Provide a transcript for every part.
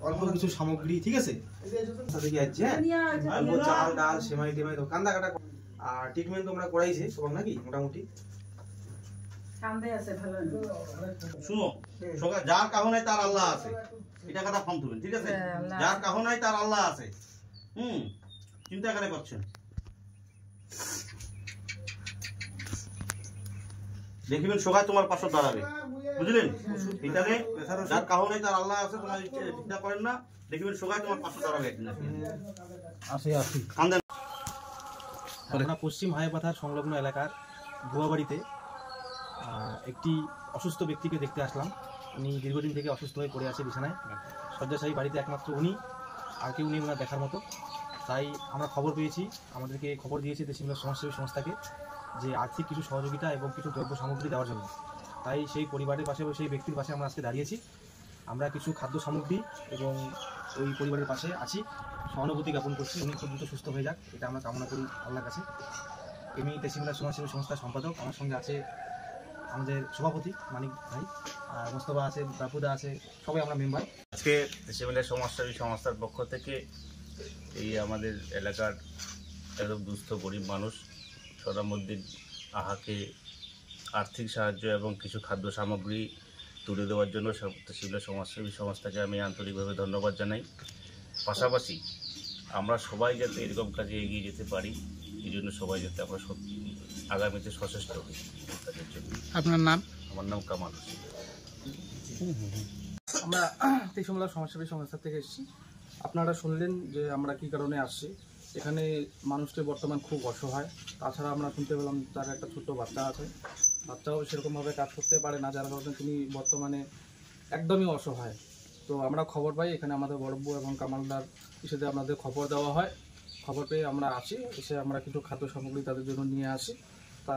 অল্প কিছু সামগ্রী, ঠিক আছে? অল্প চাল ডাল সেমাই টেমাই তো কান্দা কাটা। আর ট্রিটমেন্ট তোমরা করাইছে সব নাকি মোটামুটি? শুনো, যার কাহো নাই তার আল্লাহ আছে, এটা কথা ফর্ম তুলবেন, ঠিক আছে? যার কাহো নাই তার আল্লাহ আছে। চিন্তা করে করছেন, দেখিবেন সবাই তোমার পাশে দাঁড়াবে, বুঝলেন? এখানে যার কাহো নাই তার আল্লাহ আছে, তোমার চিন্তা করেন না, দেখিবেন সবাই তোমার পাশে দাঁড়াবে একদিন। আমরা পশ্চিম হাইপাথার সংলগ্ন এলাকার গুয়াবাড়িতে একটি অসুস্থ ব্যক্তিকে দেখতে আসলাম। উনি দীর্ঘদিন থেকে অসুস্থ হয়ে পড়ে আছে বিছানায়, শয্যাশায়ী। বাড়িতে একমাত্র উনি, আর কেউ নেই ওনার দেখার মতো। তাই আমরা খবর পেয়েছি, আমাদেরকে খবর দিয়েছে দেশীয় সমাজসেবী সংস্থাকে যে আর্থিক কিছু সহযোগিতা এবং কিছু দ্রব্য সামগ্রী দেওয়ার জন্য। তাই সেই পরিবারের পাশে, সেই ব্যক্তির পাশে আমরা আজকে দাঁড়িয়েছি। আমরা কিছু খাদ্য সামগ্রী এবং ওই পরিবারের পাশে আছি, সহানুভূতি জ্ঞাপন করছি। উনি খুব দ্রুত সুস্থ হয়ে যাক, এটা আমরা কামনা করি আল্লাহর কাছে। এমনি তেসিমুল্লাহ সমাজসেবী সংস্থার সম্পাদক, আমার সঙ্গে আছে আমাদের সভাপতি মানিক ভাই, আর মোস্তফা আছে, বাপুদা আছে, সবাই আমরা মেম্বার। আজকে তেসিমুল্লাহ সমাজসেবী সংস্থার পক্ষ থেকে এই আমাদের এলাকার একদম দুস্থ গরিব মানুষ সরামুদ্দিন আহাকে আর্থিক সাহায্য এবং কিছু খাদ্য সামগ্রী তুলে দেওয়ার জন্য তেসিমুল্লাহ সমাজসেবী সংস্থাকে আমি আন্তরিকভাবে ধন্যবাদ জানাই। পাশাপাশি আমরা সবাই যাতে এরকম কাজে এগিয়ে যেতে পারি, এই জন্য সবাই যাতে আমরা আগামীতে সচেষ্ট হই তাদের জন্য। আপনার নাম? আমার নাম কামাল হোসেন। আমরা তেসিমুল্লাহ সমাজসেবী সংস্থা থেকে এসেছি। আপনারা শুনলেন যে আমরা কী কারণে আসছি। এখানে মানুষটি বর্তমান খুব অসহায়। তাছাড়া আমরা শুনতে পেলাম তার একটা ছোট্ট বাচ্চা আছে, বাচ্চাও সেরকমভাবে কাজ করতে পারে না, যার কারণে তিনি বর্তমানে একদমই অসহায়। তো আমরা খবর পাই, এখানে আমাদের বড়ব্বু এবং কামালদার ইসেতে আমাদের খবর দেওয়া হয়। খবর পেয়ে আমরা আসি, এসে আমরা কিছু খাদ্য সামগ্রী তাদের জন্য নিয়ে আসি। তা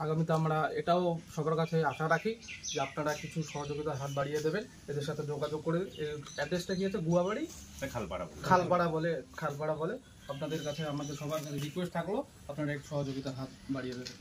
আগামীতে আমরা এটাও সবার কাছে আশা রাখি যে আপনারা কিছু সহযোগিতার হাত বাড়িয়ে দেবেন। এদের সাথে যোগাযোগ করে, অ্যাড্রেসটা কি আছে? গুয়াবাড়ি খালপাড়া বলে। আপনাদের কাছে আমাদের সবার কাছে রিকোয়েস্ট থাকলো আপনারা একটু সহযোগিতার হাত বাড়িয়ে দেবেন।